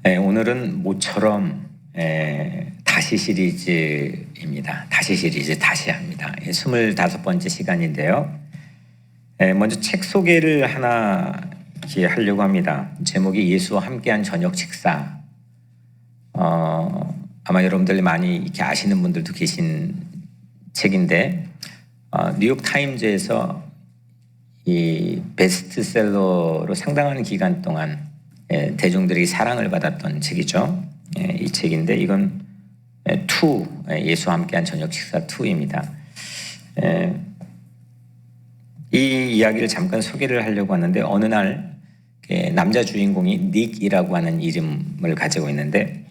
오늘은 모처럼 다시 시리즈입니다. 다시 시리즈 다시 합니다. 25번째 시간인데요. 먼저 책 소개를 하나 하려고 합니다. 제목이 예수와 함께한 저녁 식사. 아마 여러분들 많이 이렇게 아시는 분들도 계신 책인데 뉴욕 타임즈에서 이 베스트셀러로 상당한 기간 동안 대중들에게 사랑을 받았던 책이죠. 이 책인데 이건 예수와 함께한 저녁 식사 2입니다. 이 이야기를 잠깐 소개를 하려고 하는데 어느 날 남자 주인공이 닉이라고 하는 이름을 가지고 있는데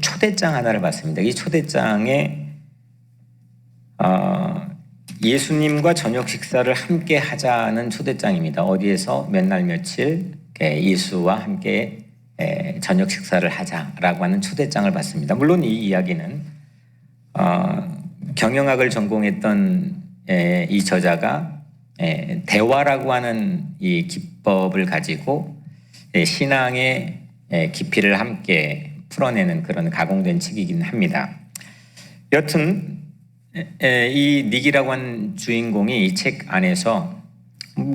초대장 하나를 받습니다. 이 초대장에 예수님과 저녁 식사를 함께 하자는 초대장입니다. 어디에서 몇 날 며칠 예수와 함께 저녁 식사를 하자라고 하는 초대장을 받습니다. 물론 이 이야기는 경영학을 전공했던 이 저자가 대화라고 하는 이 기법을 가지고 신앙의 깊이를 함께 풀어내는 그런 가공된 책이긴 합니다. 여튼 이 닉이라고 하는 주인공이 이 책 안에서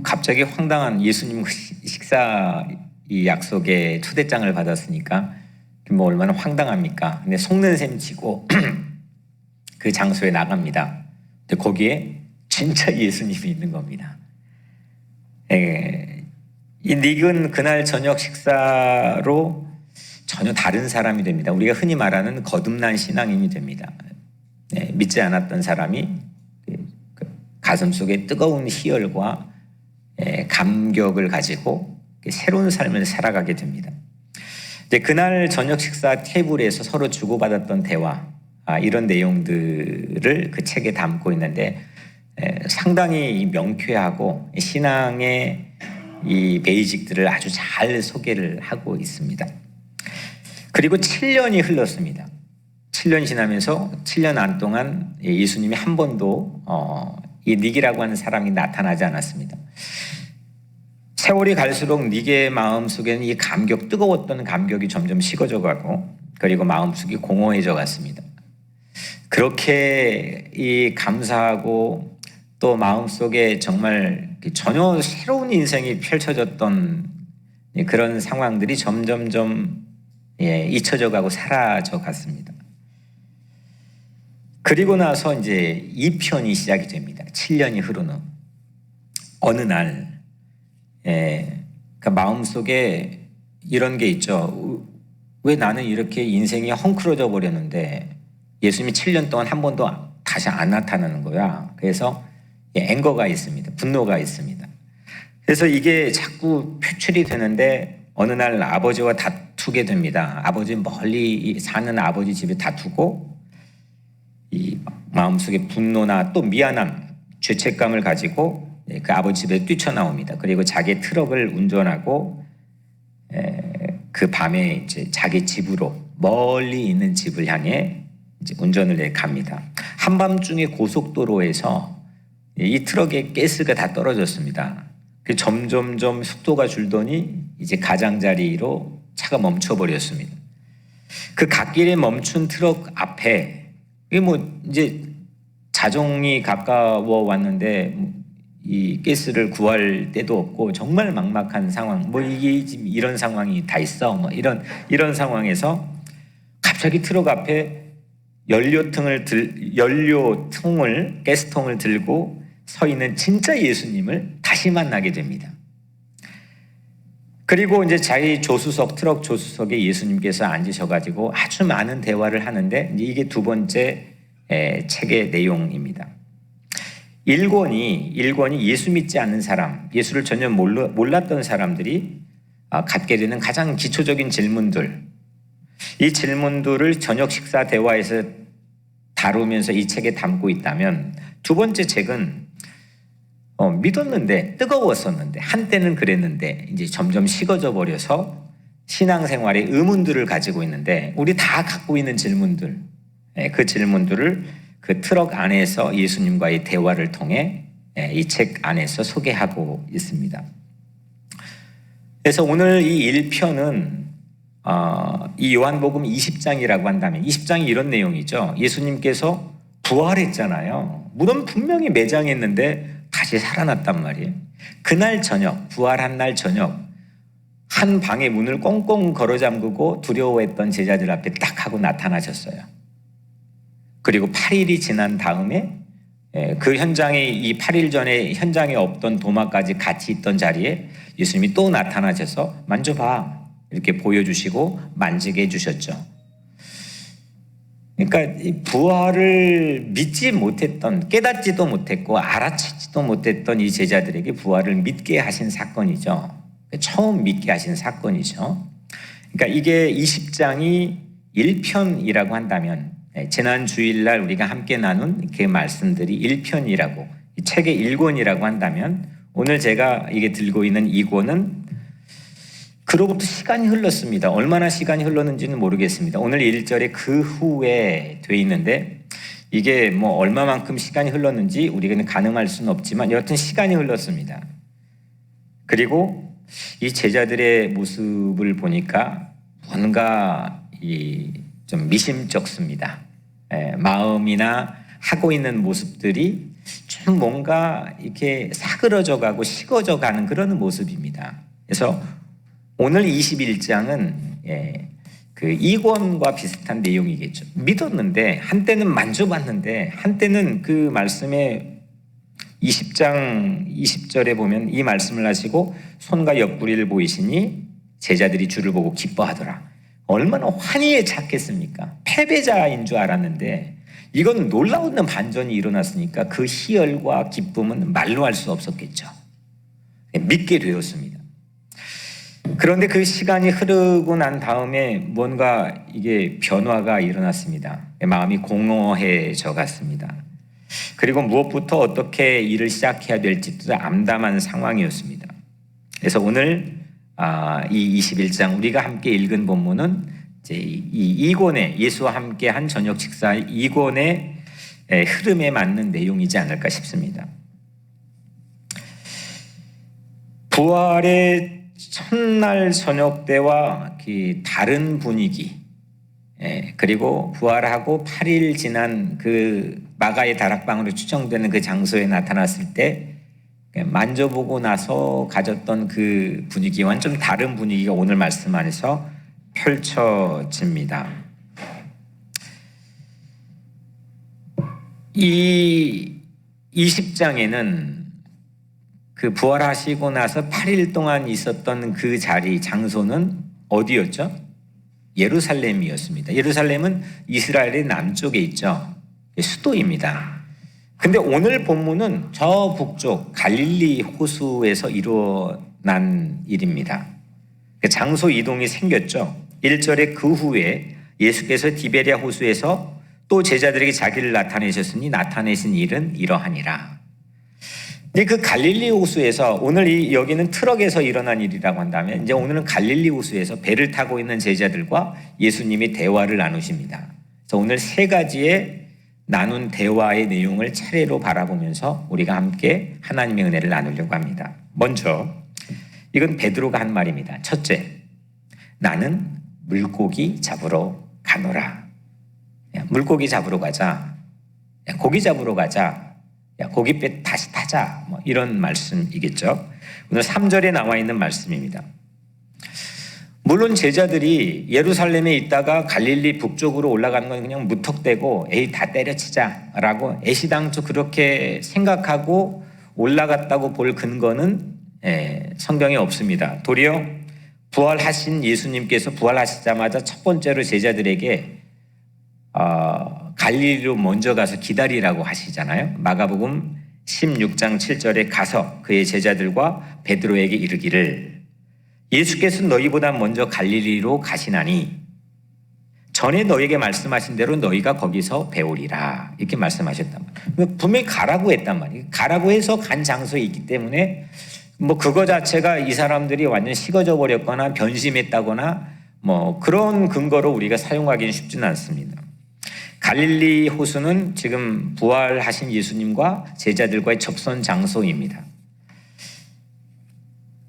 갑자기 황당한 예수님 식사 이 약속의 초대장을 받았으니까 뭐 얼마나 황당합니까? 근데 속는 셈 치고 그 장소에 나갑니다. 근데 거기에 진짜 예수님이 있는 겁니다. 이 닉은 그날 저녁 식사로 전혀 다른 사람이 됩니다. 우리가 흔히 말하는 거듭난 신앙인이 됩니다. 믿지 않았던 사람이 가슴속에 뜨거운 희열과 감격을 가지고 새로운 삶을 살아가게 됩니다. 그날 저녁 식사 테이블에서 서로 주고받았던 대화, 이런 내용들을 그 책에 담고 있는데 상당히 명쾌하고 신앙의 이 베이직들을 아주 잘 소개를 하고 있습니다. 그리고 7년이 흘렀습니다. 7년 지나면서 7년 안 동안 예수님이 한 번도 이 닉이라고 하는 사람이 나타나지 않았습니다. 세월이 갈수록 닉의 마음속에는 이 뜨거웠던 감격이 점점 식어져 가고 그리고 마음속이 공허해져 갔습니다. 그렇게 이 감사하고 또 마음속에 정말 전혀 새로운 인생이 펼쳐졌던 그런 상황들이 점점점 잊혀져 가고 사라져 갔습니다. 그리고 나서 이제 2편이 시작이 됩니다. 7년이 흐른 후 어느 날 그 마음속에 이런 게 있죠. 왜 나는 이렇게 인생이 헝클어져 버렸는데 예수님이 7년 동안 한 번도 다시 안 나타나는 거야. 그래서 앵거가 있습니다. 분노가 있습니다. 그래서 이게 자꾸 표출이 되는데 어느 날 아버지와 다투게 됩니다. 아버지 멀리 사는 아버지 집에 다투고 이 마음속에 분노나 또 미안함, 죄책감을 가지고 그 아버지 집에 뛰쳐나옵니다. 그리고 자기 트럭을 운전하고 그 밤에 이제 자기 집으로 멀리 있는 집을 향해 이제 운전을 갑니다. 한밤중에 고속도로에서 이 트럭에 가스가 다 떨어졌습니다. 점점점 속도가 줄더니 이제 가장자리로 차가 멈춰버렸습니다. 그 갓길에 멈춘 트럭 앞에 이제 자정이 가까워 왔는데 이 가스를 구할 데도 없고 정말 막막한 상황. 이게 지금 이런 상황이 다 있어. 이런 상황에서 갑자기 트럭 앞에 가스통을 들고 서 있는 진짜 예수님을 다시 만나게 됩니다. 그리고 이제 자기 트럭 조수석에 예수님께서 앉으셔가지고 아주 많은 대화를 하는데 이게 두 번째 책의 내용입니다. 1권이 예수 믿지 않는 사람, 예수를 전혀 몰랐던 사람들이 갖게 되는 가장 기초적인 질문들, 이 질문들을 저녁 식사 대화에서 다루면서 이 책에 담고 있다면 두 번째 책은 믿었는데 뜨거웠었는데 한때는 그랬는데 이제 점점 식어져 버려서 신앙생활에 의문들을 가지고 있는데 우리 다 갖고 있는 질문들, 그 질문들을 그 트럭 안에서 예수님과의 대화를 통해 이 책 안에서 소개하고 있습니다. 그래서 오늘 이 1편은 이 요한복음 20장이라고 한다면 20장이 이런 내용이죠. 예수님께서 부활했잖아요. 물론 분명히 매장했는데 다시 살아났단 말이에요. 그날 저녁, 부활한 날 저녁 한 방의 문을 꽁꽁 걸어 잠그고 두려워했던 제자들 앞에 딱 하고 나타나셨어요. 그리고 8일이 지난 다음에 그 현장에 이 8일 전에 현장에 없던 도마까지 같이 있던 자리에 예수님이 또 나타나셔서 만져봐 이렇게 보여주시고 만지게 해주셨죠. 그러니까 이 부활을 믿지 못했던, 깨닫지도 못했고 알아채지도 못했던 이 제자들에게 부활을 믿게 하신 사건이죠. 처음 믿게 하신 사건이죠. 그러니까 이게 20장이 1편이라고 한다면 지난 주일날 우리가 함께 나눈 그 말씀들이 1편이라고, 이 책의 1권이라고 한다면 오늘 제가 이게 들고 있는 2권은 그로부터 시간이 흘렀습니다. 얼마나 시간이 흘렀는지는 모르겠습니다. 오늘 1절에 그 후에 돼 있는데 이게 뭐 얼마만큼 시간이 흘렀는지 우리가 가늠할 수는 없지만 여하튼 시간이 흘렀습니다. 그리고 이 제자들의 모습을 보니까 뭔가 좀 미심쩍습니다. 마음이나 하고 있는 모습들이 좀 뭔가 이렇게 사그러져 가고 식어져 가는 그런 모습입니다. 그래서 오늘 21장은 그 2권과 비슷한 내용이겠죠. 믿었는데 한때는 만져봤는데 한때는 그 말씀에 20장 20절에 보면 이 말씀을 하시고 손과 옆구리를 보이시니 제자들이 주를 보고 기뻐하더라. 얼마나 환희에 찼겠습니까? 패배자인 줄 알았는데 이건 놀라운 반전이 일어났으니까 그 희열과 기쁨은 말로 할 수 없었겠죠. 믿게 되었습니다. 그런데 그 시간이 흐르고 난 다음에 뭔가 이게 변화가 일어났습니다. 마음이 공허해져 갔습니다. 그리고 무엇부터 어떻게 일을 시작해야 될지도 암담한 상황이었습니다. 그래서 오늘 이 21장 우리가 함께 읽은 본문은 이제 이 2권의 예수와 함께 한 저녁 식사 2권의 흐름에 맞는 내용이지 않을까 싶습니다. 부활의 첫날 저녁 때와 다른 분위기, 그리고 부활하고 8일 지난 그 마가의 다락방으로 추정되는 그 장소에 나타났을 때 만져보고 나서 가졌던 그 분위기와는 좀 다른 분위기가 오늘 말씀 안에서 펼쳐집니다. 이 20장에는 그 부활하시고 나서 8일 동안 있었던 그 자리, 장소는 어디였죠? 예루살렘이었습니다. 예루살렘은 이스라엘의 남쪽에 있죠. 수도입니다. 근데 오늘 본문은 저 북쪽 갈릴리 호수에서 일어난 일입니다. 장소 이동이 생겼죠. 1절에 그 후에 예수께서 디베랴 호수에서 또 제자들에게 자기를 나타내셨으니 나타내신 일은 이러하니라. 근데 그 갈릴리 호수에서 오늘 여기는 트럭에서 일어난 일이라고 한다면 이제 오늘은 갈릴리 호수에서 배를 타고 있는 제자들과 예수님이 대화를 나누십니다. 그래서 오늘 세 가지의 나눈 대화의 내용을 차례로 바라보면서 우리가 함께 하나님의 은혜를 나누려고 합니다. 먼저 이건 베드로가 한 말입니다. 첫째, 나는 물고기 잡으러 가노라. 물고기 잡으러 가자. 고기 잡으러 가자. 고깃배 다시 타자. 뭐 이런 말씀이겠죠. 오늘 3절에 나와 있는 말씀입니다. 물론 제자들이 예루살렘에 있다가 갈릴리 북쪽으로 올라가는 건 그냥 무턱대고 에이 다 때려치자라고 애시당초 그렇게 생각하고 올라갔다고 볼 근거는 성경에 없습니다. 도리어 부활하신 예수님께서 부활하시자마자 첫 번째로 제자들에게 갈릴리로 먼저 가서 기다리라고 하시잖아요. 마가복음 16장 7절에 가서 그의 제자들과 베드로에게 이르기를 예수께서 너희보다 먼저 갈릴리로 가시나니 전에 너희에게 말씀하신 대로 너희가 거기서 배우리라 이렇게 말씀하셨단 말이에요. 분명히 가라고 했단 말이에요. 가라고 해서 간 장소에 있기 때문에 뭐 그거 자체가 이 사람들이 완전 식어져 버렸거나 변심했다거나 뭐 그런 근거로 우리가 사용하기는 쉽지는 않습니다. 갈릴리 호수는 지금 부활하신 예수님과 제자들과의 접선 장소입니다.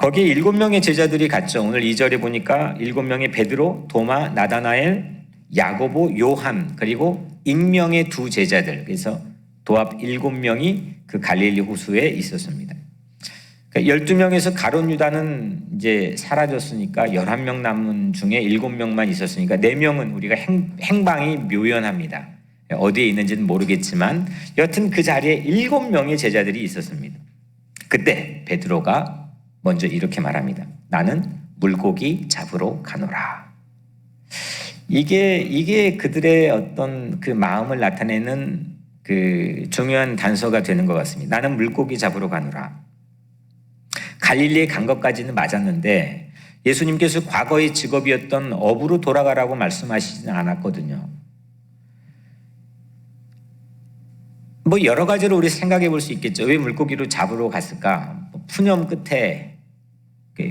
거기에 7명의 제자들이 갔죠. 오늘 2절에 보니까 7명의 베드로, 도마, 나다나엘, 야고보, 요한, 그리고 익명의 두 제자들. 그래서 도합 7명이 그 갈릴리 호수에 있었습니다. 12명에서 가룟 유다는 이제 사라졌으니까 11명 남은 중에 7명만 있었으니까 4명은 우리가 행방이 묘연합니다. 어디에 있는지는 모르겠지만 여튼 그 자리에 7명의 제자들이 있었습니다. 그때 베드로가 먼저 이렇게 말합니다. 나는 물고기 잡으러 가노라. 이게 그들의 어떤 그 마음을 나타내는 그 중요한 단서가 되는 것 같습니다. 나는 물고기 잡으러 가노라. 갈릴리에 간 것까지는 맞았는데 예수님께서 과거의 직업이었던 어부로 돌아가라고 말씀하시지는 않았거든요. 뭐 여러 가지로 우리 생각해 볼 수 있겠죠. 왜 물고기로 잡으러 갔을까? 푸념 끝에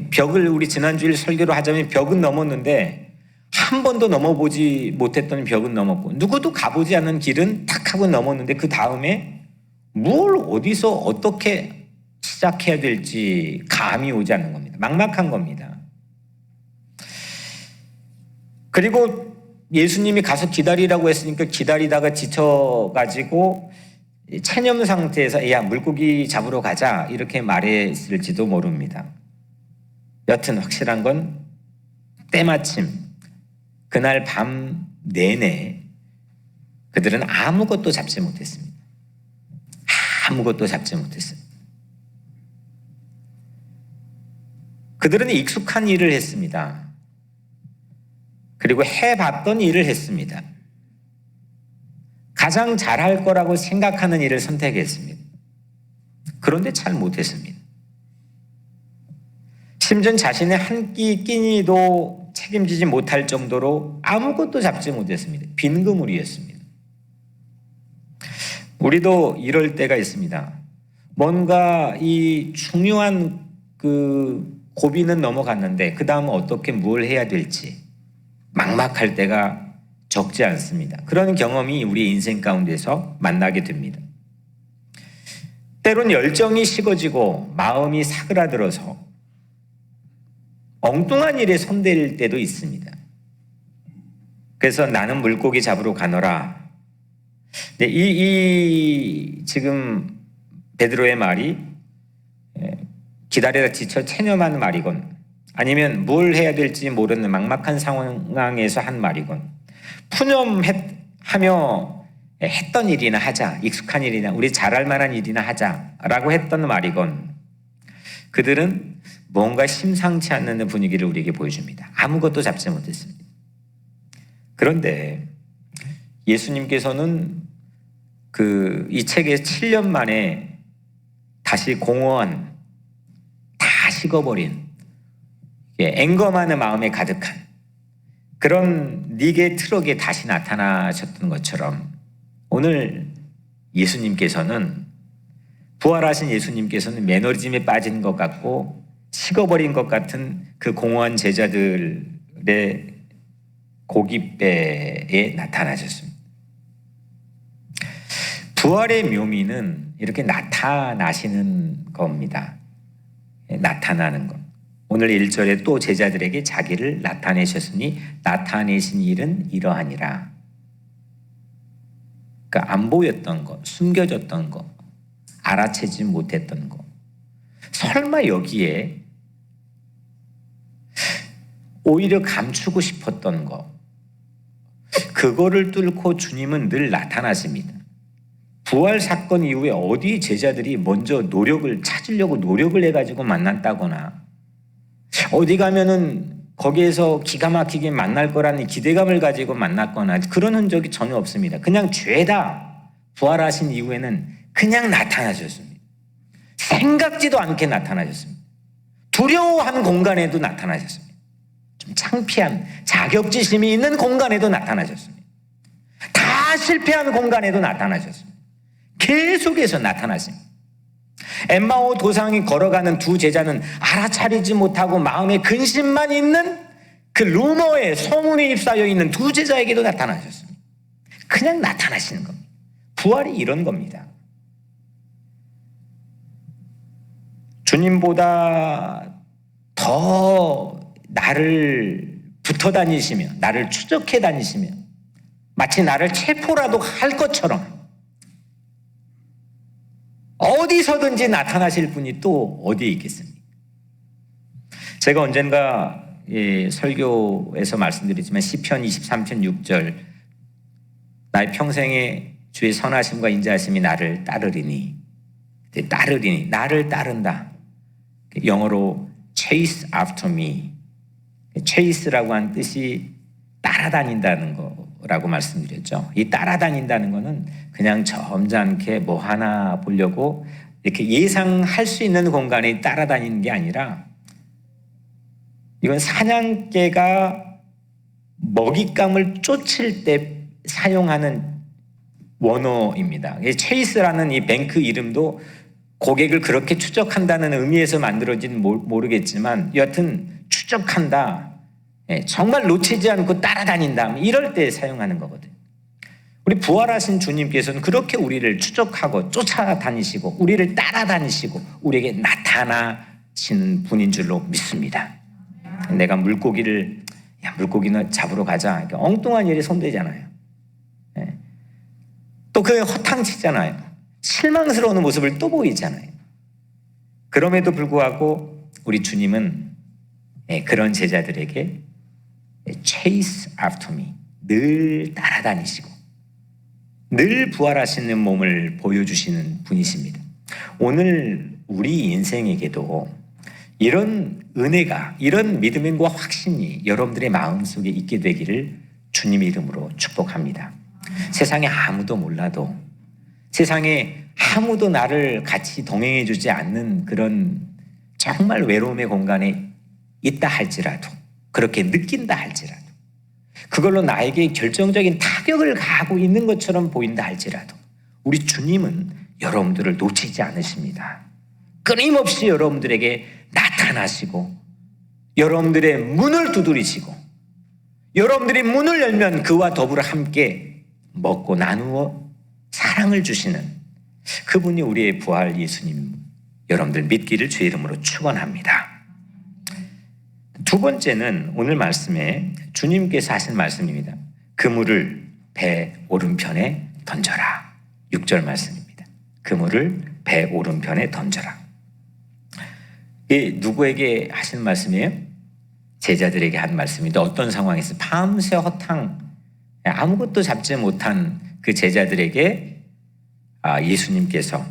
벽을 우리 지난주일 설교로 하자면 벽은 넘었는데 한 번도 넘어보지 못했던 벽은 넘었고 누구도 가보지 않은 길은 탁 하고 넘었는데 그 다음에 뭘 어디서 어떻게 시작해야 될지 감이 오지 않는 겁니다. 막막한 겁니다. 그리고 예수님이 가서 기다리라고 했으니까 기다리다가 지쳐가지고 체념 상태에서 야 물고기 잡으러 가자 이렇게 말했을지도 모릅니다. 여튼 확실한 건 때마침 그날 밤 내내 그들은 아무것도 잡지 못했습니다. 아무것도 잡지 못했어요. 그들은 익숙한 일을 했습니다. 그리고 해봤던 일을 했습니다. 가장 잘할 거라고 생각하는 일을 선택했습니다. 그런데 잘 못했습니다. 심지어 자신의 한 끼 끼니도 책임지지 못할 정도로 아무것도 잡지 못했습니다. 빈 그물이었습니다. 우리도 이럴 때가 있습니다. 뭔가 이 중요한 그 고비는 넘어갔는데 그 다음은 어떻게 뭘 해야 될지 막막할 때가 적지 않습니다. 그런 경험이 우리 인생 가운데서 만나게 됩니다. 때론 열정이 식어지고 마음이 사그라들어서 엉뚱한 일에 손댈 때도 있습니다. 그래서 나는 물고기 잡으러 가노라. 네, 지금 베드로의 말이 기다리다 지쳐 체념한 말이건 아니면 뭘 해야 될지 모르는 막막한 상황에서 한 말이건 푸념하며 했던 일이나 하자, 익숙한 일이나 우리 잘할 만한 일이나 하자라고 했던 말이건 그들은 뭔가 심상치 않는 분위기를 우리에게 보여줍니다. 아무것도 잡지 못했습니다. 그런데 예수님께서는 이 책에 7년 만에 다시 공허한 다 식어버린 앵검하는 마음에 가득한 그런 니게 트럭에 다시 나타나셨던 것처럼 오늘 예수님께서는 부활하신 예수님께서는 매너리즘에 빠진 것 같고 식어버린 것 같은 그 공허한 제자들의 고깃배에 나타나셨습니다. 부활의 묘미는 이렇게 나타나시는 겁니다. 나타나는 것. 오늘 1절에 또 제자들에게 자기를 나타내셨으니 나타내신 일은 이러하니라. 그러니까 안 보였던 것, 숨겨졌던 것, 알아채지 못했던 것. 설마 여기에 오히려 감추고 싶었던 것. 그거를 뚫고 주님은 늘 나타나십니다. 부활 사건 이후에 어디 제자들이 먼저 노력을 찾으려고 노력을 해가지고 만났다거나 어디 가면은 거기에서 기가 막히게 만날 거라는 기대감을 가지고 만났거나 그런 흔적이 전혀 없습니다. 그냥 죄다 부활하신 이후에는 그냥 나타나셨습니다. 생각지도 않게 나타나셨습니다. 두려워한 공간에도 나타나셨습니다. 좀 창피한 자격지심이 있는 공간에도 나타나셨습니다. 다 실패한 공간에도 나타나셨습니다. 계속해서 나타났습니다. 엠마오 도상이 걸어가는 두 제자는 알아차리지 못하고 마음에 근심만 있는 그 루머에 소문이 휩싸여 있는 두 제자에게도 나타나셨습니다. 그냥 나타나시는 겁니다. 부활이 이런 겁니다. 주님보다 더 나를 붙어 다니시며 나를 추적해 다니시며 마치 나를 체포라도 할 것처럼 어디서든지 나타나실 분이 또 어디에 있겠습니까? 제가 언젠가 설교에서 말씀드리지만 시편 23편 6절 나의 평생에 주의 선하심과 인자하심이 나를 따르리니 나를 따른다. 영어로 chase after me. chase라고 한 뜻이 따라다닌다는 거라고 말씀드렸죠. 이 따라다닌다는 거는 그냥 점잖게 뭐 하나 보려고 이렇게 예상할 수 있는 공간에 따라다니는 게 아니라 이건 사냥개가 먹잇감을 쫓을 때 사용하는 원어입니다. 체이스라는 이 뱅크 이름도 고객을 그렇게 추적한다는 의미에서 만들어진 모르겠지만 여하튼 추적한다. 정말 놓치지 않고 따라다닌다. 이럴 때 사용하는 거거든요. 우리 부활하신 주님께서는 그렇게 우리를 추적하고 쫓아다니시고 우리를 따라다니시고 우리에게 나타나시는 분인 줄로 믿습니다. 내가 물고기는 잡으러 가자. 이렇게 엉뚱한 일에 손대잖아요. 또 그 허탕치잖아요. 실망스러운 모습을 또 보이잖아요. 그럼에도 불구하고 우리 주님은 그런 제자들에게 chase after me, 늘 따라다니시고 늘 부활하시는 몸을 보여주시는 분이십니다. 오늘 우리 인생에게도 이런 은혜가, 이런 믿음과 확신이 여러분들의 마음속에 있게 되기를 주님의 이름으로 축복합니다. 세상에 아무도 몰라도, 세상에 아무도 나를 같이 동행해 주지 않는 그런 정말 외로움의 공간에 있다 할지라도, 그렇게 느낀다 할지라도, 그걸로 나에게 결정적인 타격을 가하고 있는 것처럼 보인다 할지라도 우리 주님은 여러분들을 놓치지 않으십니다. 끊임없이 여러분들에게 나타나시고 여러분들의 문을 두드리시고 여러분들이 문을 열면 그와 더불어 함께 먹고 나누어 사랑을 주시는 그분이 우리의 부활 예수님, 여러분들 믿기를 주의 이름으로 축원합니다. 두 번째는 오늘 말씀에 주님께서 하신 말씀입니다. 그물을 배 오른편에 던져라. 6절 말씀입니다. 그물을 배 오른편에 던져라. 이게 누구에게 하신 말씀이에요? 제자들에게 한 말씀인데 어떤 상황에서 밤새 허탕 아무것도 잡지 못한 그 제자들에게 예수님께서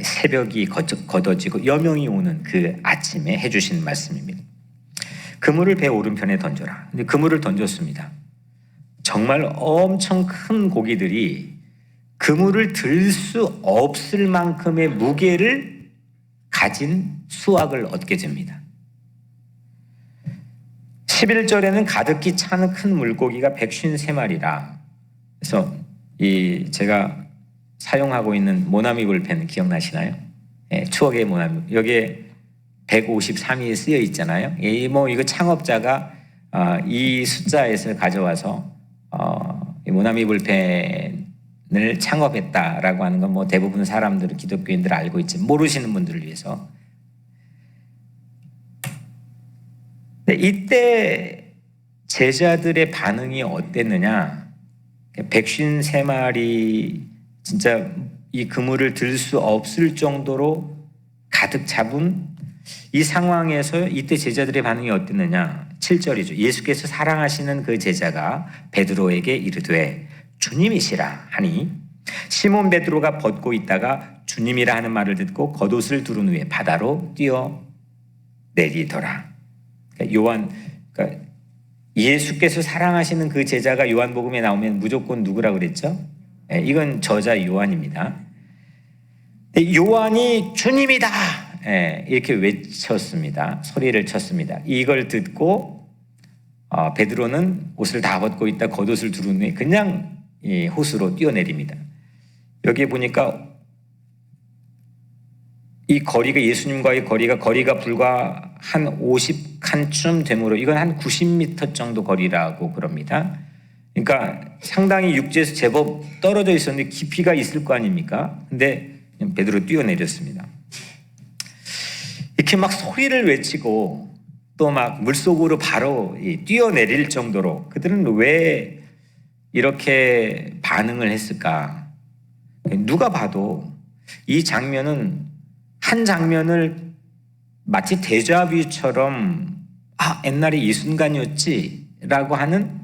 새벽이 걷어지고 여명이 오는 그 아침에 해주신 말씀입니다. 그물을 배 오른편에 던져라. 근데 그물을 던졌습니다. 정말 엄청 큰 고기들이 그물을 들 수 없을 만큼의 무게를 가진 수확을 얻게 됩니다. 11절에는 가득히 차는 큰 물고기가 153마리라. 그래서 제가 사용하고 있는 모나미 볼펜 기억나시나요? 추억의 모나미. 여기에 153이 쓰여 있잖아요. 이거 창업자가 이 숫자에서 가져와서 이 모나미 볼펜을 창업했다라고 하는 건 대부분 사람들은 기독교인들 알고 있지 모르시는 분들을 위해서. 이때 제자들의 반응이 어땠느냐? 153마리 진짜 이 그물을 들 수 없을 정도로 가득 잡은 이 상황에서 이때 제자들의 반응이 어땠느냐? 7절이죠. 예수께서 사랑하시는 그 제자가 베드로에게 이르되 주님이시라 하니 시몬 베드로가 벗고 있다가 주님이라 하는 말을 듣고 겉옷을 두른 후에 바다로 뛰어 내리더라. 그러니까 예수께서 사랑하시는 그 제자가 요한복음에 나오면 무조건 누구라고 그랬죠? 이건 저자 요한입니다. 요한이 주님이다 이렇게 외쳤습니다. 소리를 쳤습니다. 이걸 듣고 베드로는 옷을 다 벗고 있다 겉옷을 두른 후에 그냥 호수로 뛰어내립니다. 여기 보니까 이 거리가 예수님과의 거리가 불과 한 50칸쯤 되므로 이건 한 90m 정도 거리라고 그럽니다. 그러니까 상당히 육지에서 제법 떨어져 있었는데 깊이가 있을 거 아닙니까? 근데 베드로 뛰어내렸습니다. 이렇게 막 소리를 외치고 또 막 물속으로 바로 뛰어내릴 정도로 그들은 왜 이렇게 반응을 했을까? 누가 봐도 이 장면은 한 장면을 마치 데자뷰처럼 옛날에 이 순간이었지라고 하는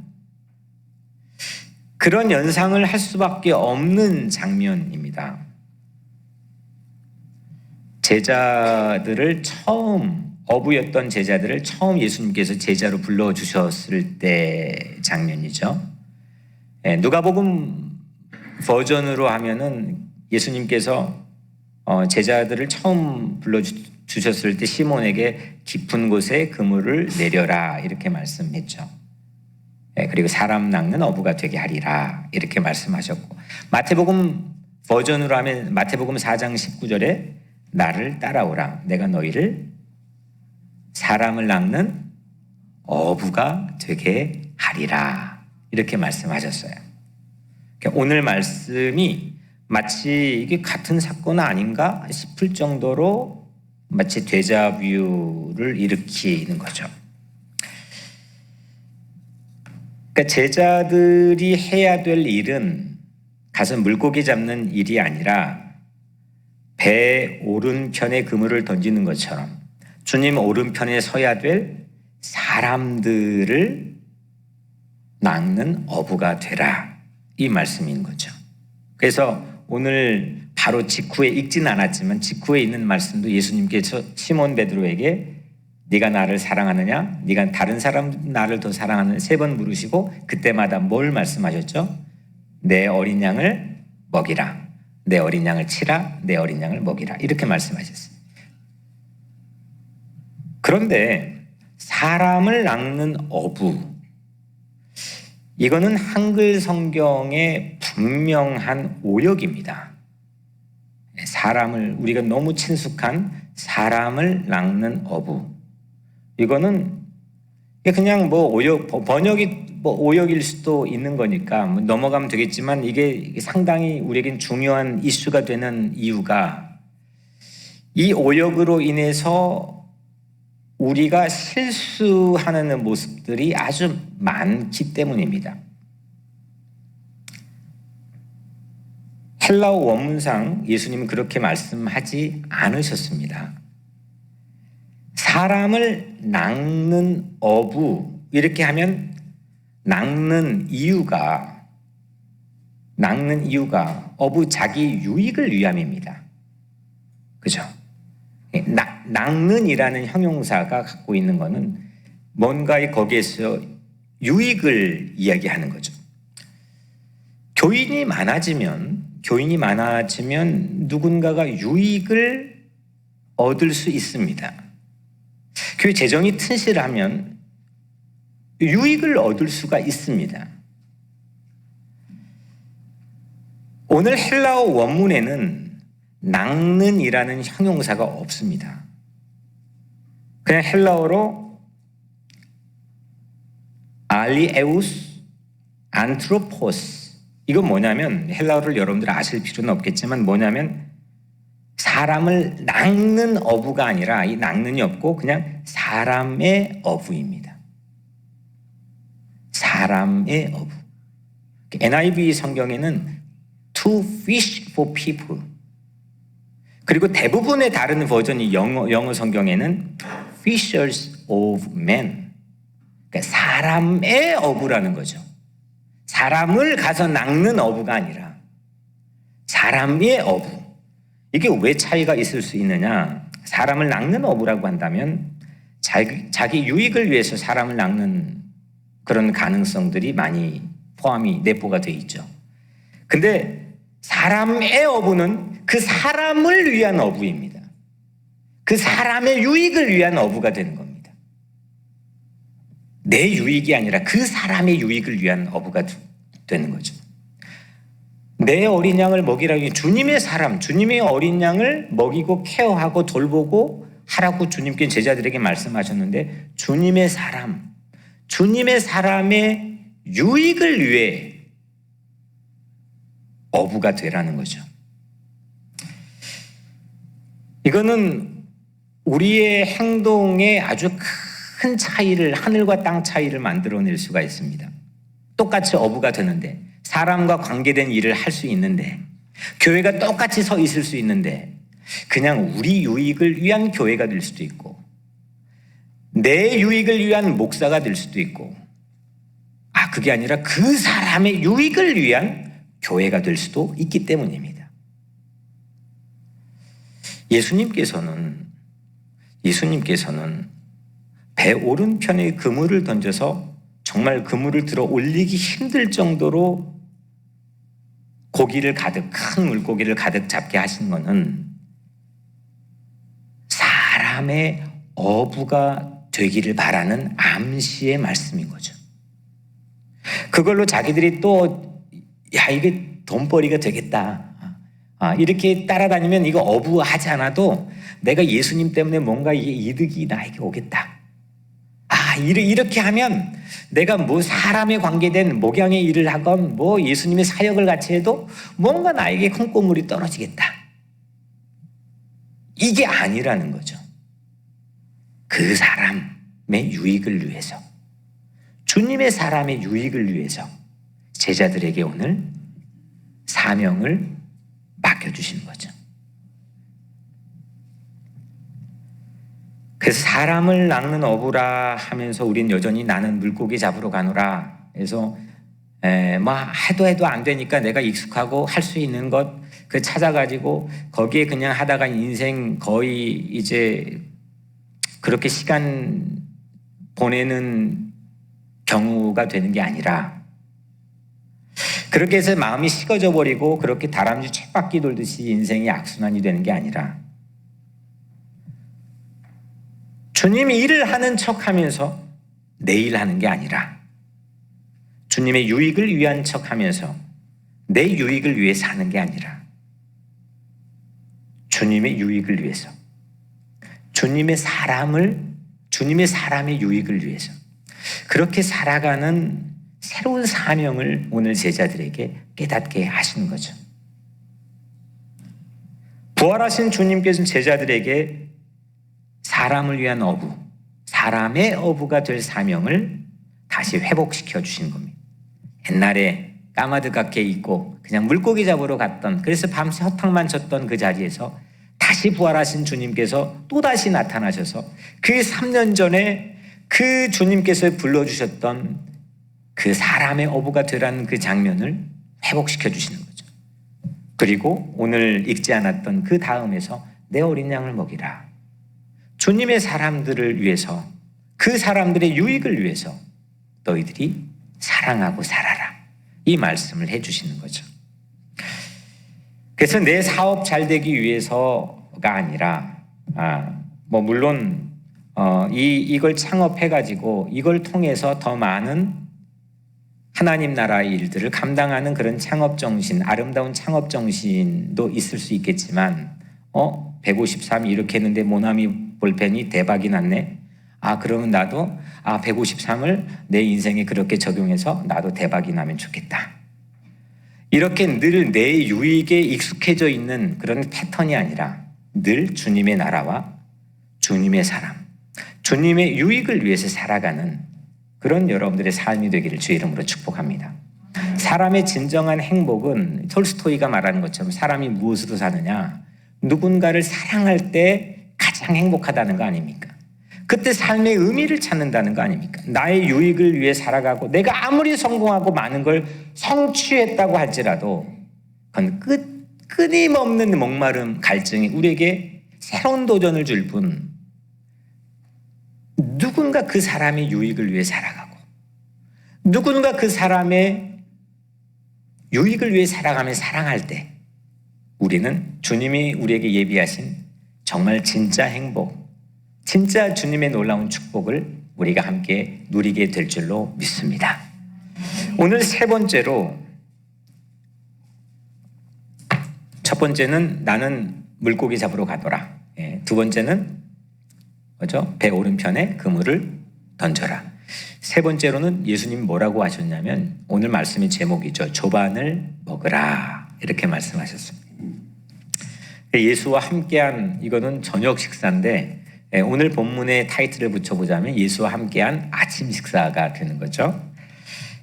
그런 연상을 할 수밖에 없는 장면입니다. 제자들을 처음 어부였던 제자들을 처음 예수님께서 제자로 불러주셨을 때 장면이죠. 누가복음 버전으로 하면은 예수님께서 제자들을 처음 불러주셨을 때 시몬에게 깊은 곳에 그물을 내려라 이렇게 말씀했죠. 그리고 사람 낚는 어부가 되게 하리라 이렇게 말씀하셨고, 마태복음 버전으로 하면 마태복음 4장 19절에 나를 따라오라 내가 너희를 사람을 낚는 어부가 되게 하리라 이렇게 말씀하셨어요. 오늘 말씀이 마치 이게 같은 사건 아닌가 싶을 정도로 마치 데자뷰를 일으키는 거죠. 그러니까 제자들이 해야 될 일은 가서 물고기 잡는 일이 아니라 배 오른편에 그물을 던지는 것처럼 주님 오른편에 서야 될 사람들을 낚는 어부가 되라 이 말씀인 거죠. 그래서 오늘 바로 직후에 읽지는 않았지만 직후에 있는 말씀도 예수님께서 시몬 베드로에게 네가 나를 사랑하느냐? 네가 다른 사람 나를 더 사랑하느냐? 3번 물으시고 그때마다 뭘 말씀하셨죠? 내 어린 양을 먹이라. 내 어린 양을 치라. 내 어린 양을 먹이라. 이렇게 말씀하셨어요. 그런데 사람을 낚는 어부, 이거는 한글 성경의 분명한 오역입니다. 사람을, 우리가 너무 친숙한 사람을 낚는 어부, 이거는 그냥 번역이 오역일 수도 있는 거니까 넘어가면 되겠지만 이게 상당히 우리에겐 중요한 이슈가 되는 이유가 이 오역으로 인해서 우리가 실수하는 모습들이 아주 많기 때문입니다. 헬라어 원문상 예수님은 그렇게 말씀하지 않으셨습니다. 사람을 낚는 어부 이렇게 하면 낚는 이유가 어부 자기 유익을 위함입니다. 그죠? 낚는이라는 형용사가 갖고 있는 것은 뭔가의 거기에서 유익을 이야기하는 거죠. 교인이 많아지면 누군가가 유익을 얻을 수 있습니다. 교회 재정이 튼실하면 유익을 얻을 수가 있습니다. 오늘 헬라어 원문에는 낚는이라는 형용사가 없습니다. 그냥 헬라어로 알리에우스 안트로포스, 이건 뭐냐면 헬라어를 여러분들 아실 필요는 없겠지만 뭐냐면 사람을 낚는 어부가 아니라 이 낚는이 없고 그냥 사람의 어부입니다. 사람의 어부. NIV 성경에는 to fish for people, 그리고 대부분의 다른 버전이 영어 성경에는 fishers of men, 그러니까 사람의 어부라는 거죠. 사람을 가서 낚는 어부가 아니라 사람의 어부. 이게 왜 차이가 있을 수 있느냐? 사람을 낚는 어부라고 한다면 자기 유익을 위해서 사람을 낚는 그런 가능성들이 많이 포함이 내포가 되어 있죠. 근데 사람의 어부는 그 사람을 위한 어부입니다. 그 사람의 유익을 위한 어부가 되는 겁니다. 내 유익이 아니라 그 사람의 유익을 위한 어부가 되는 거죠. 내 어린 양을 먹이라고, 주님의 어린 양을 먹이고 케어하고 돌보고 하라고 주님께 제자들에게 말씀하셨는데, 주님의 사람의 유익을 위해 어부가 되라는 거죠. 이거는 우리의 행동에 아주 큰 차이를, 하늘과 땅 차이를 만들어낼 수가 있습니다. 똑같이 어부가 되는데, 사람과 관계된 일을 할 수 있는데, 교회가 똑같이 서 있을 수 있는데, 그냥 우리 유익을 위한 교회가 될 수도 있고, 내 유익을 위한 목사가 될 수도 있고, 그게 아니라 그 사람의 유익을 위한 교회가 될 수도 있기 때문입니다. 예수님께서는 배 오른편에 그물을 던져서 정말 그물을 들어 올리기 힘들 정도로 큰 물고기를 가득 잡게 하신 것은 사람의 어부가 되기를 바라는 암시의 말씀인 거죠. 그걸로 자기들이 또 이게 돈벌이가 되겠다, 이렇게 따라다니면 이거 어부하지 않아도 내가 예수님 때문에 뭔가 이게 이득이 나에게 오겠다, 이렇게 하면 내가 뭐 사람에 관계된 목양의 일을 하건 뭐 예수님의 사역을 같이 해도 뭔가 나에게 콩고물이 떨어지겠다, 이게 아니라는 거죠. 그 사람의 유익을 위해서, 주님의 사람의 유익을 위해서 제자들에게 오늘 사명을 맡겨주시는 거죠. 그래서 사람을 낚는 어부라 하면서 우린 여전히 나는 물고기 잡으러 가노라 해서 해도 안 되니까 내가 익숙하고 할 수 있는 것 그 찾아가지고 거기에 그냥 하다가 인생 거의 이제 그렇게 시간 보내는 경우가 되는 게 아니라, 그렇게 해서 마음이 식어져 버리고 그렇게 다람쥐 쳇바퀴 돌듯이 인생이 악순환이 되는 게 아니라, 주님이 일을 하는 척하면서 내 일 하는 게 아니라 주님의 유익을 위한 척하면서 내 유익을 위해 사는 게 아니라 주님의 유익을 위해서, 주님의 사람의 유익을 위해서 그렇게 살아가는 새로운 사명을 오늘 제자들에게 깨닫게 하시는 거죠. 부활하신 주님께서는 제자들에게 사람을 위한 어부, 사람의 어부가 될 사명을 다시 회복시켜 주신 겁니다. 옛날에 까마득하게 있고 그냥 물고기 잡으러 갔던, 그래서 밤새 허탕만 쳤던 그 자리에서 다시 부활하신 주님께서 또다시 나타나셔서 그 3년 전에 그 주님께서 불러주셨던 그 사람의 어부가 되라는 그 장면을 회복시켜 주시는 거죠. 그리고 오늘 읽지 않았던 그 다음에서 내 어린 양을 먹이라. 주님의 사람들을 위해서, 그 사람들의 유익을 위해서 너희들이 사랑하고 살아라, 이 말씀을 해주시는 거죠. 그래서 내 사업 잘 되기 위해서가 아니라, 물론 이걸 창업해가지고 이걸 통해서 더 많은 하나님 나라의 일들을 감당하는 그런 창업 정신, 아름다운 창업 정신도 있을 수 있겠지만, 153 이렇게 했는데 모나미 볼펜이 대박이 났네. 그러면 나도 153을 내 인생에 그렇게 적용해서 나도 대박이 나면 좋겠다. 이렇게 늘 내 유익에 익숙해져 있는 그런 패턴이 아니라 늘 주님의 나라와 주님의 사람, 주님의 유익을 위해서 살아가는 그런 여러분들의 삶이 되기를 주의 이름으로 축복합니다. 사람의 진정한 행복은 톨스토이가 말하는 것처럼 사람이 무엇으로 사느냐, 누군가를 사랑할 때 가장 행복하다는 거 아닙니까? 그때 삶의 의미를 찾는다는 거 아닙니까? 나의 유익을 위해 살아가고 내가 아무리 성공하고 많은 걸 성취했다고 할지라도 그건 끊임없는 목마름, 갈증이 우리에게 새로운 도전을 줄 뿐, 누군가 그 사람의 유익을 위해 살아가고 누군가 그 사람의 유익을 위해 살아가며 사랑할 때 우리는 주님이 우리에게 예비하신 정말 진짜 행복, 진짜 주님의 놀라운 축복을 우리가 함께 누리게 될 줄로 믿습니다. 오늘 세 번째로, 첫 번째는 나는 물고기 잡으러 가더라. 두 번째는 뭐죠? 배 오른편에 그물을 던져라. 세 번째로는 예수님 뭐라고 하셨냐면, 오늘 말씀의 제목이죠. 조반을 먹으라, 이렇게 말씀하셨습니다. 예수와 함께한, 이거는 저녁 식사인데 오늘 본문의 타이틀을 붙여보자면 예수와 함께한 아침 식사가 되는 거죠.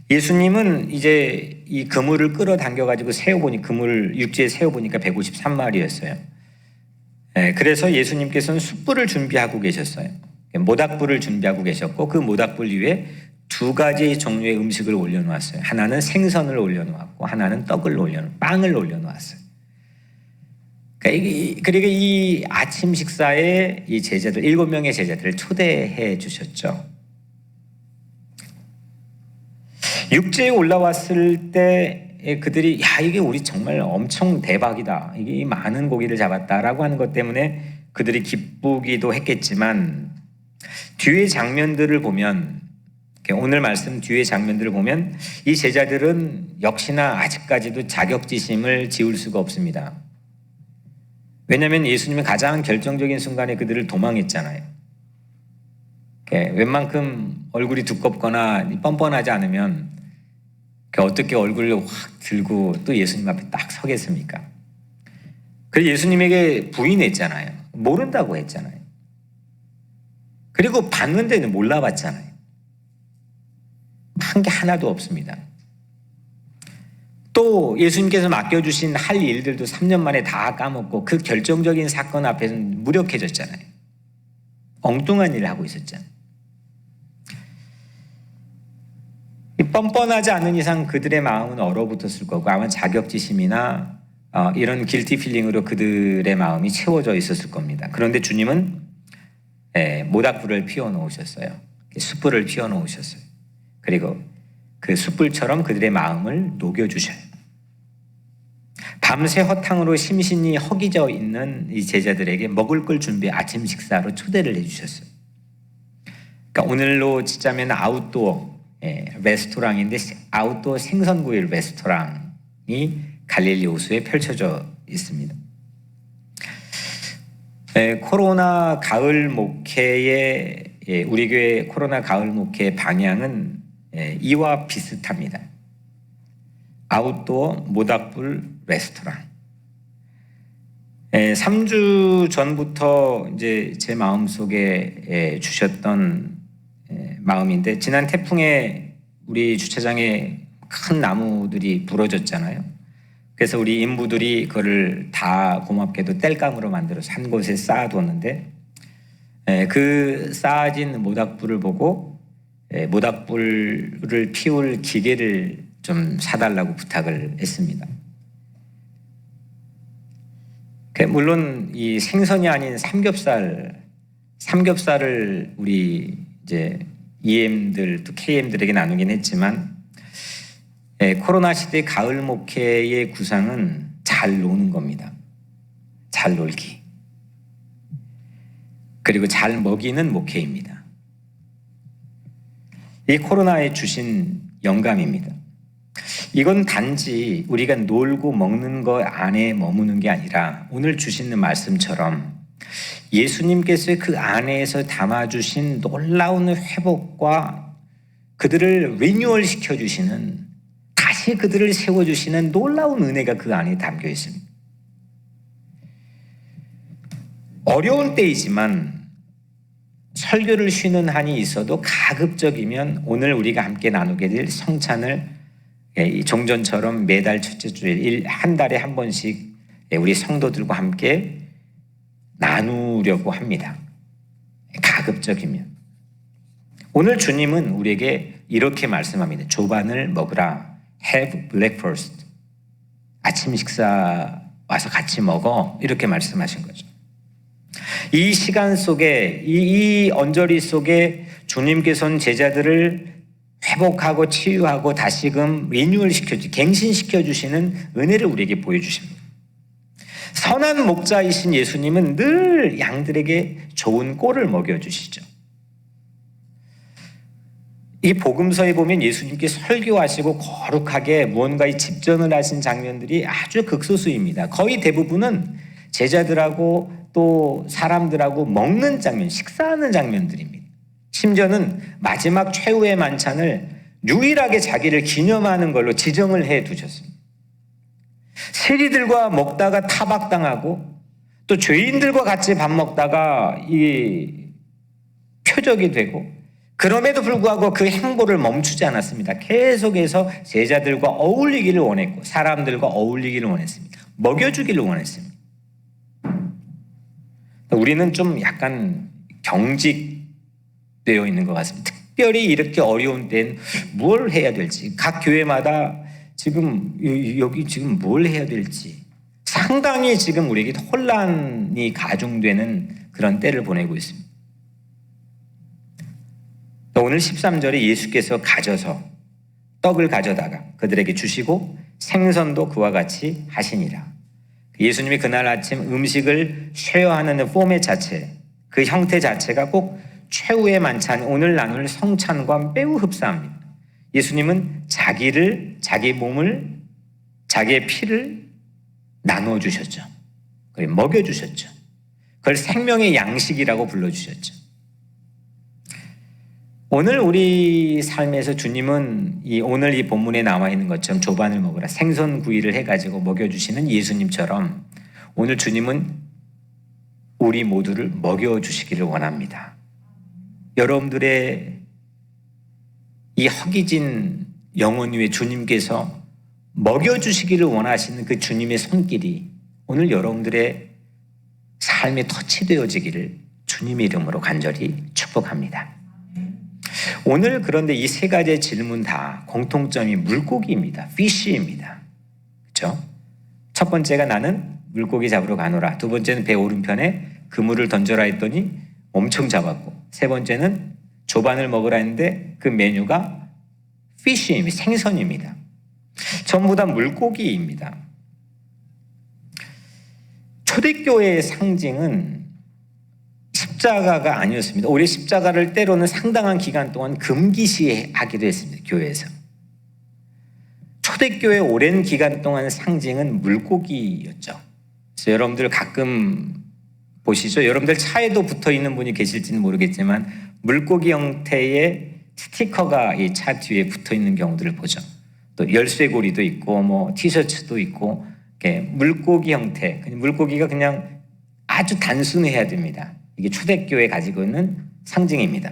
예수님은 이제 이 그물을 끌어당겨가지고 그물을 육지에 세워보니까 153마리였어요. 그래서 예수님께서는 숯불을 준비하고 계셨어요. 모닥불을 준비하고 계셨고 그 모닥불 위에 두 가지 종류의 음식을 올려놓았어요. 하나는 생선을 올려놓았고 하나는 빵을 올려놓았어요. 그러니까 이 아침 식사에 이 제자들 7명의 제자들을 초대해 주셨죠. 육지에 올라왔을 때 그들이 이게 우리 정말 엄청 대박이다. 이게 많은 고기를 잡았다라고 하는 것 때문에 그들이 기쁘기도 했겠지만 뒤의 장면들을 보면 오늘 말씀 뒤의 장면들을 보면 이 제자들은 역시나 아직까지도 자격지심을 지울 수가 없습니다. 왜냐하면 예수님은 가장 결정적인 순간에 그들을 도망했잖아요. 웬만큼 얼굴이 두껍거나 뻔뻔하지 않으면 어떻게 얼굴을 확 들고 또 예수님 앞에 딱 서겠습니까? 그래서 예수님에게 부인했잖아요. 모른다고 했잖아요. 그리고 봤는데는 몰라봤잖아요. 한 게 하나도 없습니다. 또 예수님께서 맡겨주신 할 일들도 3년 만에 다 까먹고 그 결정적인 사건 앞에서는 무력해졌잖아요. 엉뚱한 일을 하고 있었잖아요. 뻔뻔하지 않은 이상 그들의 마음은 얼어붙었을 거고 아마 자격지심이나 이런 길티 필링으로 그들의 마음이 채워져 있었을 겁니다. 그런데 주님은 모닥불을 피워놓으셨어요. 숯불을 피워놓으셨어요. 그리고 그 숯불처럼 그들의 마음을 녹여주셔요. 밤새 허탕으로 심신이 허기져 있는 이 제자들에게 먹을 걸 준비해 아침 식사로 초대를 해주셨어요. 그러니까 오늘로 치자면 아웃도어 레스토랑인데 아웃도어 생선구이 레스토랑이 갈릴리 호수에 펼쳐져 있습니다. 코로나 가을 목회의 우리 교회 코로나 가을 목회 방향은 이와 비슷합니다. 아웃도어 모닥불 레스토랑. 3주 전부터 이제 제 마음속에 주셨던 마음인데 지난 태풍에 우리 주차장에 큰 나무들이 부러졌잖아요. 그래서 우리 인부들이 그거를 다 고맙게도 땔감으로 만들어서 한 곳에 쌓아두었는데 그 쌓아진 모닥불을 보고 모닥불을 피울 기계를 좀 사달라고 부탁을 했습니다. 물론 이 생선이 아닌 삼겹살을 우리 이제 EM들 또 KM들에게 나누긴 했지만 코로나 시대 가을 목회의 구상은 잘 노는 겁니다. 잘 놀기. 그리고 잘 먹이는 목회입니다. 이 코로나에 주신 영감입니다. 이건 단지 우리가 놀고 먹는 것 안에 머무는 게 아니라 오늘 주시는 말씀처럼 예수님께서 그 안에서 담아주신 놀라운 회복과 그들을 리뉴얼 시켜주시는 다시 그들을 세워주시는 놀라운 은혜가 그 안에 담겨 있습니다. 어려운 때이지만 설교를 쉬는 한이 있어도 가급적이면 오늘 우리가 함께 나누게 될 성찬을 종전처럼 매달 첫째 주일 한 달에 한 번씩 우리 성도들과 함께 나누려고 합니다. 가급적이면. 오늘 주님은 우리에게 이렇게 말씀합니다. 조반을 먹으라. Have breakfast. 아침 식사 와서 같이 먹어. 이렇게 말씀하신 거죠. 이 시간 속에 이 언저리 속에 주님께서는 제자들을 회복하고 치유하고 다시금 리뉴얼 갱신시켜 주시는 은혜를 우리에게 보여주십니다. 선한 목자이신 예수님은 늘 양들에게 좋은 꼴을 먹여주시죠. 이 복음서에 보면 예수님께 설교하시고 거룩하게 무언가에 집전을 하신 장면들이 아주 극소수입니다. 거의 대부분은 제자들하고 또 사람들하고 먹는 장면, 식사하는 장면들입니다. 심지어는 마지막 최후의 만찬을 유일하게 자기를 기념하는 걸로 지정을 해 두셨습니다. 세리들과 먹다가 타박당하고 또 죄인들과 같이 밥 먹다가 이 표적이 되고, 그럼에도 불구하고 그 행보를 멈추지 않았습니다. 계속해서 제자들과 어울리기를 원했고 사람들과 어울리기를 원했습니다. 먹여주기를 원했습니다. 우리는 좀 약간 경직되어 있는 것 같습니다. 특별히 이렇게 어려운 때는 뭘 해야 될지, 각 교회마다 지금 여기 지금 뭘 해야 될지 상당히 지금 우리에게 혼란이 가중되는 그런 때를 보내고 있습니다. 오늘 13절에 예수께서 가져서 떡을 가져다가 그들에게 주시고 생선도 그와 같이 하시니라. 예수님이 그날 아침 음식을 쉐어하는 포맷 자체, 그 형태 자체가 꼭 최후의 만찬, 오늘 나눌 성찬과 매우 흡사합니다. 예수님은 자기 몸을, 자기의 피를 나눠주셨죠. 그걸 먹여주셨죠. 그걸 생명의 양식이라고 불러주셨죠. 오늘 우리 삶에서 주님은 오늘 이 본문에 나와 있는 것처럼 조반을 먹으라, 생선구이를 해가지고 먹여주시는 예수님처럼 오늘 주님은 우리 모두를 먹여주시기를 원합니다. 여러분들의 이 허기진 영혼 위에 주님께서 먹여주시기를 원하시는 그 주님의 손길이 오늘 여러분들의 삶에 터치되어지기를 주님의 이름으로 간절히 축복합니다. 오늘 그런데 이 세 가지의 질문 다 공통점이 물고기입니다. 피쉬입니다. 그렇죠? 첫 번째가 나는 물고기 잡으러 가노라. 두 번째는 배 오른편에 그물을 던져라 했더니 엄청 잡았고, 세 번째는 조반을 먹으라 했는데 그 메뉴가 피쉬입니다. 생선입니다. 전부 다 물고기입니다. 초대교회의 상징은 십자가가 아니었습니다. 오히려 십자가를 때로는 상당한 기간 동안 금기시하기도 했습니다. 교회에서. 초대교회 오랜 기간 동안 상징은 물고기였죠. 그래서 여러분들 가끔 보시죠. 여러분들 차에도 붙어있는 분이 계실지는 모르겠지만 물고기 형태의 스티커가 이 차 뒤에 붙어있는 경우들을 보죠. 또 열쇠고리도 있고 뭐 티셔츠도 있고, 물고기 형태. 물고기가 그냥 아주 단순해야 됩니다. 이게 초대교회 가지고 있는 상징입니다.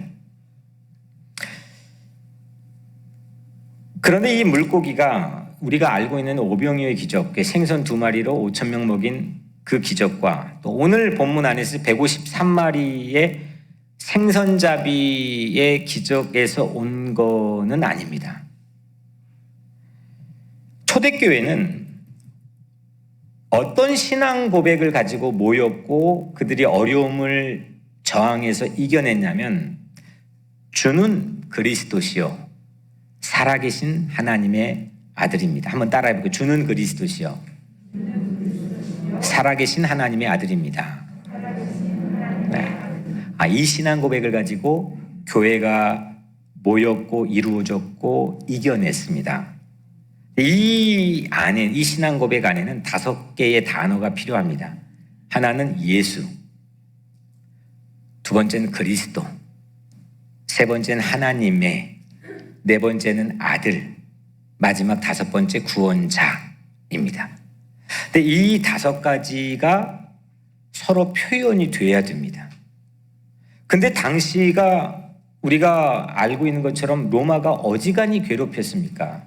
그런데 이 물고기가 우리가 알고 있는 오병이어의 기적, 생선 2마리로 5,000명 먹인 그 기적과 또 오늘 본문 안에서 153마리의 생선잡이의 기적에서 온 거는 아닙니다. 초대교회는 어떤 신앙 고백을 가지고 모였고 그들이 어려움을 저항해서 이겨냈냐면, 주는 그리스도시요 살아계신 하나님의 아들입니다. 한번 따라해볼게요. 주는 그리스도시요 살아계신 하나님의 아들입니다. 네. 이 신앙 고백을 가지고 교회가 모였고 이루어졌고 이겨냈습니다. 이 안에, 이 신앙 고백 안에는 5개의 단어가 필요합니다. 하나는 예수, 두 번째는 그리스도, 세 번째는 하나님의, 네 번째는 아들, 마지막 5번째 구원자입니다. 근데 이 5가지가 서로 표현이 돼야 됩니다. 근데 당시가 우리가 알고 있는 것처럼 로마가 어지간히 괴롭혔습니까?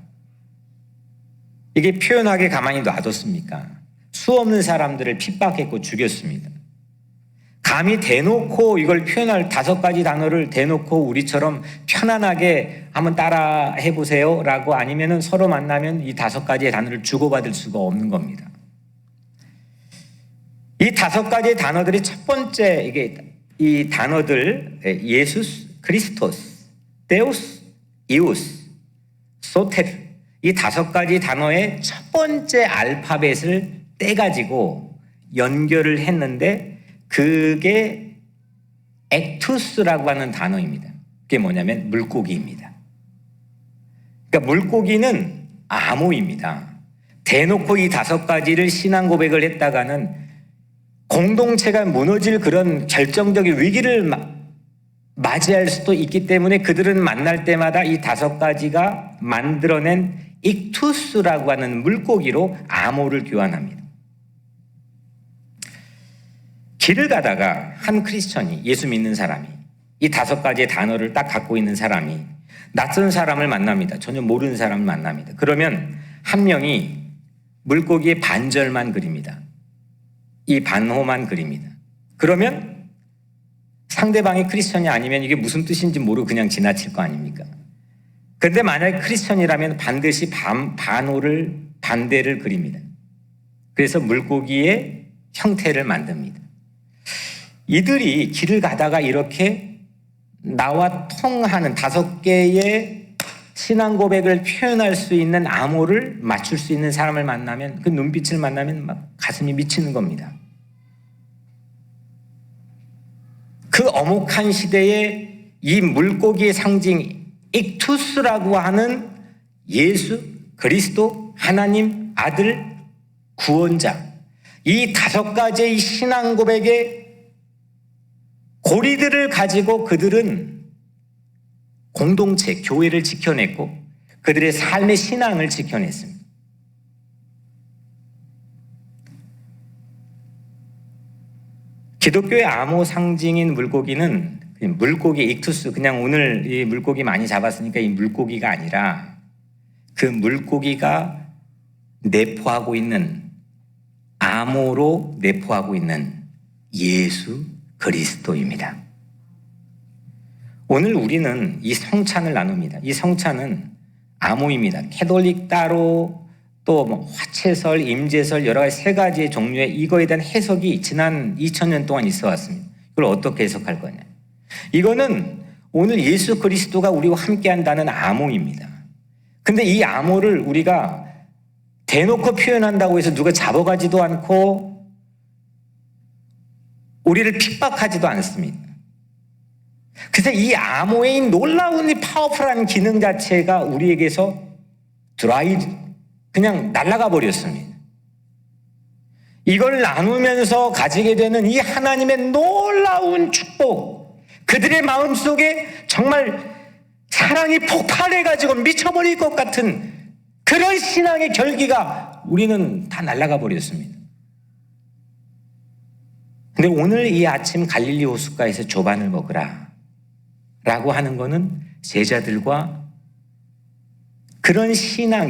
이게 표현하게 가만히 놔뒀습니까? 수없는 사람들을 핍박했고 죽였습니다. 감히 대놓고 이걸 표현할 5가지 단어를 대놓고 우리처럼 편안하게 한번 따라 해보세요 라고, 아니면은 서로 만나면 이 5가지의 단어를 주고받을 수가 없는 겁니다. 이 5가지의 단어들이 첫 번째, 이 단어들, 예수스, 크리스토스, 데우스, 이우스, 소테르, 이 5가지 단어의 첫 번째 알파벳을 떼가지고 연결을 했는데 그게 액투스라고 하는 단어입니다. 그게 뭐냐면 물고기입니다. 그러니까 물고기는 암호입니다. 대놓고 이 5가지를 신앙 고백을 했다가는 공동체가 무너질 그런 결정적인 위기를 맞이할 수도 있기 때문에 그들은 만날 때마다 이 5가지가 만들어낸 익투스라고 하는 물고기로 암호를 교환합니다. 길을 가다가 한 크리스천이, 예수 믿는 사람이 이 5가지의 단어를 딱 갖고 있는 사람이 낯선 사람을 만납니다. 전혀 모르는 사람을 만납니다. 그러면 한 명이 물고기의 반절만 그립니다. 이 반호만 그립니다. 그러면 상대방이 크리스천이 아니면 이게 무슨 뜻인지 모르고 그냥 지나칠 거 아닙니까? 그런데 만약에 크리스천이라면 반드시 반대를 그립니다. 그래서 물고기의 형태를 만듭니다. 이들이 길을 가다가 이렇게 나와 통하는 5개의 신앙 고백을 표현할 수 있는 암호를 맞출 수 있는 사람을 만나면, 그 눈빛을 만나면 막 가슴이 미치는 겁니다. 그 엄혹한 시대에 이 물고기의 상징 익투스라고 하는 예수 그리스도 하나님 아들 구원자, 이 5가지의 신앙 고백의 고리들을 가지고 그들은 공동체, 교회를 지켜냈고 그들의 삶의 신앙을 지켜냈습니다. 기독교의 암호 상징인 물고기는 물고기 익투스, 그냥 오늘 이 물고기 많이 잡았으니까 이 물고기가 아니라 그 물고기가 내포하고 있는, 암호로 내포하고 있는 예수 그리스도입니다. 오늘 우리는 이 성찬을 나눕니다. 이 성찬은 암호입니다. 캐톨릭 따로, 또 화채설, 임재설, 여러 가지 3가지의 종류의 이거에 대한 해석이 지난 2000년 동안 있어 왔습니다. 이걸 어떻게 해석할 거냐? 이거는 오늘 예수 그리스도가 우리와 함께 한다는 암호입니다. 근데 이 암호를 우리가 대놓고 표현한다고 해서 누가 잡아가지도 않고 우리를 핍박하지도 않습니다. 그래서 이 암호의 놀라운 이 파워풀한 기능 자체가 우리에게서 그냥 날아가 버렸습니다. 이걸 나누면서 가지게 되는 이 하나님의 놀라운 축복, 그들의 마음속에 정말 사랑이 폭발해가지고 미쳐버릴 것 같은 그런 신앙의 결기가 우리는 다 날아가 버렸습니다. 근데 오늘 이 아침 갈릴리 호숫가에서 조반을 먹으라 라고 하는 거는 제자들과 그런 신앙,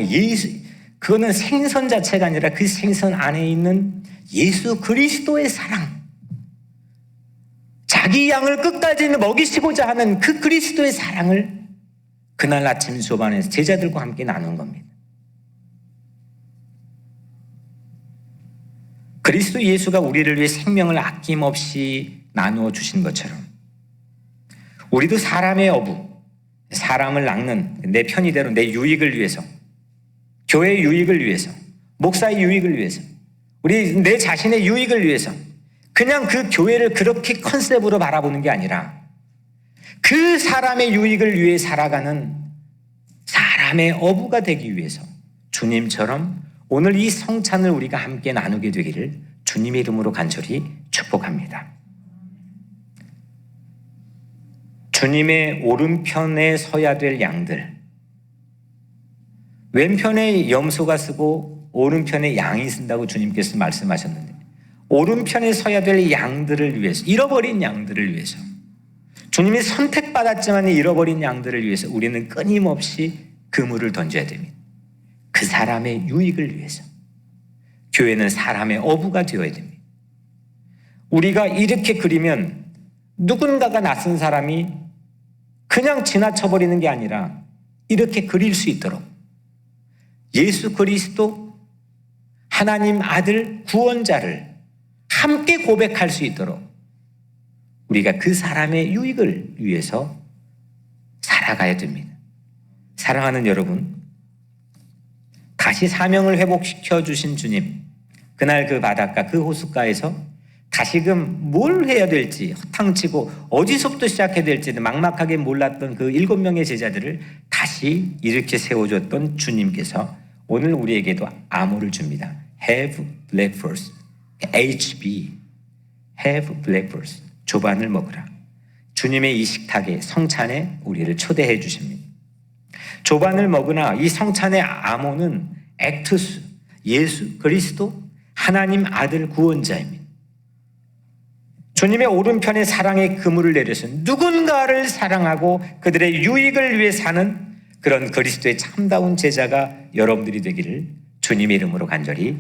그거는 생선 자체가 아니라 그 생선 안에 있는 예수 그리스도의 사랑, 자기 양을 끝까지 먹이시고자 하는 그 그리스도의 사랑을 그날 아침 조반에서 제자들과 함께 나눈 겁니다. 그리스도 예수가 우리를 위해 생명을 아낌없이 나누어 주신 것처럼 우리도 사람의 어부, 사람을 낚는 내 편의대로 내 유익을 위해서, 교회의 유익을 위해서, 목사의 유익을 위해서, 내 자신의 유익을 위해서 그냥 그 교회를 그렇게 컨셉으로 바라보는 게 아니라 그 사람의 유익을 위해 살아가는 사람의 어부가 되기 위해서 주님처럼 오늘 이 성찬을 우리가 함께 나누게 되기를 주님의 이름으로 간절히 축복합니다. 주님의 오른편에 서야 될 양들, 왼편에 염소가 쓰고 오른편에 양이 쓴다고 주님께서 말씀하셨는데, 오른편에 서야 될 양들을 위해서, 잃어버린 양들을 위해서, 주님이 선택받았지만 잃어버린 양들을 위해서 우리는 끊임없이 그물을 던져야 됩니다. 그 사람의 유익을 위해서. 교회는 사람의 어부가 되어야 됩니다. 우리가 이렇게 그리면 누군가가 낯선 사람이 그냥 지나쳐버리는 게 아니라 이렇게 그릴 수 있도록 예수 그리스도 하나님 아들 구원자를 함께 고백할 수 있도록 우리가 그 사람의 유익을 위해서 살아가야 됩니다. 사랑하는 여러분, 다시 사명을 회복시켜 주신 주님, 그날 그 바닷가, 그 호숫가에서 다시금 뭘 해야 될지 허탕치고 어디서부터 시작해야 될지 막막하게 몰랐던 그 7명의 제자들을 다시 이렇게 세워줬던 주님께서 오늘 우리에게도 암호를 줍니다. Have breakfast, HB, Have breakfast, 조반을 먹으라. 주님의 이 식탁에, 성찬에 우리를 초대해 주십니다. 조반을 먹으나 이 성찬의 암호는 액투스, 예수 그리스도 하나님 아들 구원자입니다. 주님의 오른편에 사랑의 그물을 내려서 누군가를 사랑하고 그들의 유익을 위해 사는 그런 그리스도의 참다운 제자가 여러분들이 되기를 주님의 이름으로 간절히